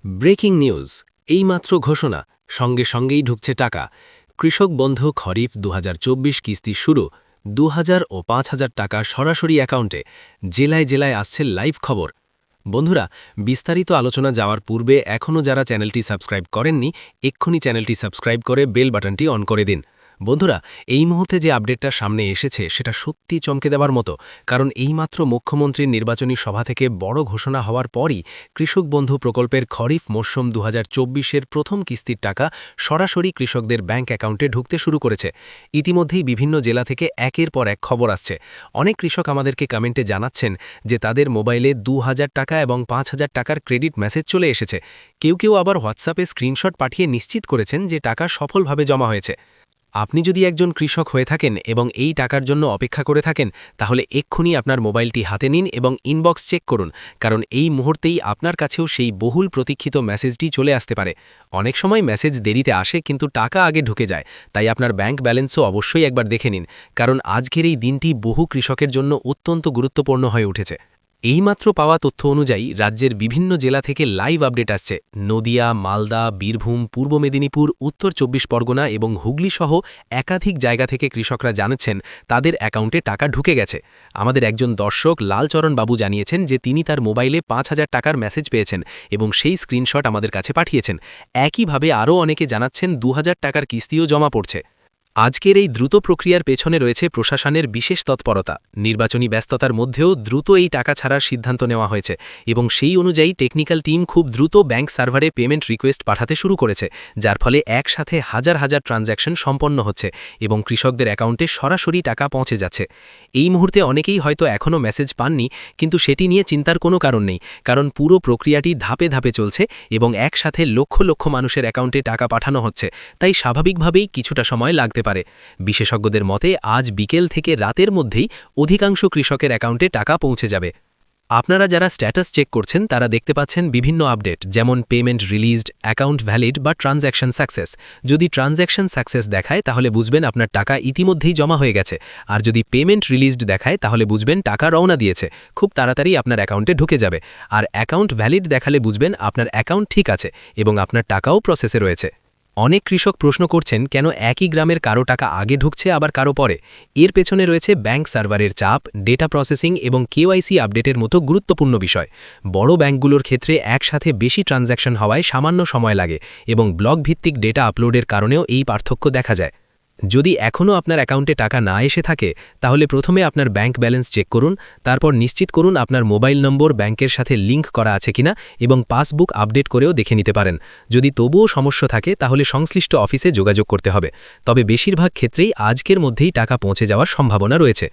breaking news এইমাত্র ঘোষণা সঙ্গে সঙ্গেই ঢুকছে টাকা কৃষক বন্ধু খরিফ ২০২৪ কিস্তি শুরু ২০০০ ও ৫০০০ টাকা সরাসরি অ্যাকাউন্টে জেলায় জেলায় আসছে লাইভ খবর বন্ধুরা বিস্তারিত আলোচনা যাওয়ার পূর্বে এখনও যারা চ্যানেলটি সাবস্ক্রাইব করেননি এক্ষুনি চ্যানেলটি সাবস্ক্রাইব করে বেল বাটনটি অন করে দিন বন্ধুরা এই মুহূর্তে যে আপডেটটা সামনে এসেছে সেটা সত্যি চমকে দেওয়ার মতো কারণ এইমাত্র মুখ্যমন্ত্রীর নির্বাচনী সভা থেকে বড় ঘোষণা হওয়ার পরই কৃষক বন্ধু প্রকল্পের খরিফ মৌসুম ২০২৪-এর প্রথম কিস্তির টাকা সরাসরি কৃষকদের ব্যাংক অ্যাকাউন্টে ঢুকতে শুরু করেছে ইতিমধ্যেই বিভিন্ন জেলা থেকে একের পর এক খবর আসছে অনেক কৃষক আমাদেরকে কমেন্টে জানাচ্ছেন যে তাদের মোবাইলে ২০০০ টাকা এবং ৫০০০ টাকার ক্রেডিট মেসেজ চলে এসেছে কেউ কেউ আবার হোয়াটসঅ্যাপে স্ক্রিনশট পাঠিয়ে নিশ্চিত করেছেন যে টাকা সফলভাবে জমা হয়েছে আপনি যদি একজন কৃষক হয়ে থাকেন এবং এই টাকার জন্য অপেক্ষা করে থাকেন তাহলে এক্ষুনি আপনার মোবাইলটি হাতে নিন এবং ইনবক্স চেক করুন কারণ এই মুহূর্তেই আপনার কাছেও সেই বহুল প্রতীক্ষিত মেসেজটি চলে আসতে পারে অনেক সময় মেসেজ দেরিতে আসে কিন্তু টাকা আগে ঢুকে যায় তাই আপনার ব্যাংক ব্যালেন্সও অবশ্যই একবার দেখে নিন কারণ আজকের এই দিনটি বহু কৃষকের জন্য অত্যন্ত গুরুত্বপূর্ণ হয়ে উঠেছে এইমাত্র পাওয়া তথ্য অনুযায়ী রাজ্যের বিভিন্ন জেলা থেকে লাইভ আপডেট আসছে নদিয়া মালদা বীরভূম পূর্ব মেদিনীপুর উত্তর ২৪ পরগনা এবং হুগলি সহ একাধিক জায়গা থেকে কৃষকরা জানাচ্ছেন তাদের অ্যাকাউন্টে টাকা ঢুকে গেছে আমাদের একজন দর্শক লালচরণ বাবু জানিয়েছেন যে তিনি তার মোবাইলে ৫০০০ টাকার মেসেজ পেয়েছেন এবং সেই স্ক্রিনশট আমাদের কাছে পাঠিয়েছেন একইভাবে আরও অনেকে জানাচ্ছেন ২০০০ টাকার কিস্তিও জমা পড়ছে আজকের এই দ্রুত প্রক্রিয়ার পেছনে রয়েছে প্রশাসনের বিশেষ তৎপরতা নির্বাচনী ব্যস্ততার মধ্যেও দ্রুত এই টাকা ছাড়ার সিদ্ধান্ত নেওয়া হয়েছে এবং সেই অনুযায়ী টেকনিক্যাল টিম খুব দ্রুত ব্যাংক সার্ভারে পেমেন্ট রিকোয়েস্ট পাঠাতে শুরু করেছে যার ফলে একসাথে হাজার হাজার ট্রানজ্যাকশন সম্পন্ন হচ্ছে এবং কৃষকদের অ্যাকাউন্টে সরাসরি টাকা পৌঁছে যাচ্ছে এই মুহূর্তে অনেকেই হয়তো এখনও মেসেজ পাননি কিন্তু সেটি নিয়ে চিন্তার কোনো কারণ নেই কারণ পুরো প্রক্রিয়াটি ধাপে ধাপে চলছে এবং একসাথে লক্ষ লক্ষ মানুষের অ্যাকাউন্টে টাকা পাঠানো হচ্ছে তাই স্বাভাবিকভাবেই কিছুটা সময় লাগতে পারে বিশেষজ্ঞদের মতে আজ বিকেল থেকে রাতের মধ্যেই অধিকাংশ কৃষকের অ্যাকাউন্টে টাকা পৌঁছে যাবে আপনারা যারা স্ট্যাটাস চেক করছেন তারা দেখতে পাচ্ছেন বিভিন্ন আপডেট যেমন পেমেন্ট রিলিজড অ্যাকাউন্ট ভ্যালিড বা ট্রানজ্যাকশন সাকসেস যদি ট্রানজ্যাকশন সাকসেস দেখায় তাহলে বুঝবেন আপনার টাকা ইতিমধ্যেই জমা হয়ে গেছে আর যদি পেমেন্ট রিলিজড দেখায় তাহলে বুঝবেন টাকা রওনা দিয়েছে খুব তাড়াতাড়ি আপনার অ্যাকাউন্টে ঢুকে যাবে আর অ্যাকাউন্ট ভ্যালিড দেখালে বুঝবেন আপনার অ্যাকাউন্ট ঠিক আছে এবং আপনার টাকাও প্রসেসে রয়েছে অনেক কৃষক প্রশ্ন করছেন কেন একই গ্রামের কারো টাকা আগে ঢুকছে আবার কারো পরে এর পেছনে রয়েছে ব্যাংক সার্ভারের চাপ ডেটা প্রসেসিং এবং কেওয়াইসি আপডেটের মতো গুরুত্বপূর্ণ বিষয় বড় ব্যাংকগুলোর ক্ষেত্রে একসাথে বেশি ট্রানজ্যাকশন হওয়ায় সামান্য সময় লাগে এবং ব্লক ভিত্তিক ডেটা আপলোডের কারণেও এই পার্থক্য দেখা যায় যদি এখনও আপনার অ্যাকাউন্টে টাকা না এসে থাকে তাহলে প্রথমে আপনার ব্যাংক ব্যালেন্স চেক করুন তারপর নিশ্চিত করুন আপনার মোবাইল নম্বর ব্যাংকের সাথে লিঙ্ক করা আছে কিনা এবং পাসবুক আপডেট করেও দেখে নিতে পারেন যদি তবুও সমস্যা থাকে তাহলে সংশ্লিষ্ট অফিসে যোগাযোগ করতে হবে তবে বেশিরভাগ ক্ষেত্রেই আজকের মধ্যেই টাকা পৌঁছে যাওয়ার সম্ভাবনা রয়েছে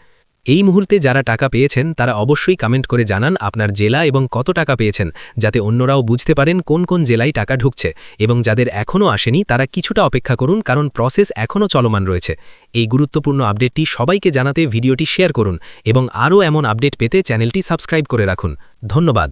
এই মুহূর্তে যারা টাকা পেয়েছেন তারা অবশ্যই কমেন্ট করে জানান আপনার জেলা এবং কত টাকা পেয়েছেন যাতে অন্যরাও বুঝতে পারেন কোন কোন জেলায় টাকা ঢুকছে এবং যাদের এখনও আসেনি তারা কিছুটা অপেক্ষা করুন কারণ প্রসেস এখনও চলমান রয়েছে এই গুরুত্বপূর্ণ আপডেটটি সবাইকে জানাতে ভিডিওটি শেয়ার করুন এবং আরও এমন আপডেট পেতে চ্যানেলটি সাবস্ক্রাইব করে রাখুন ধন্যবাদ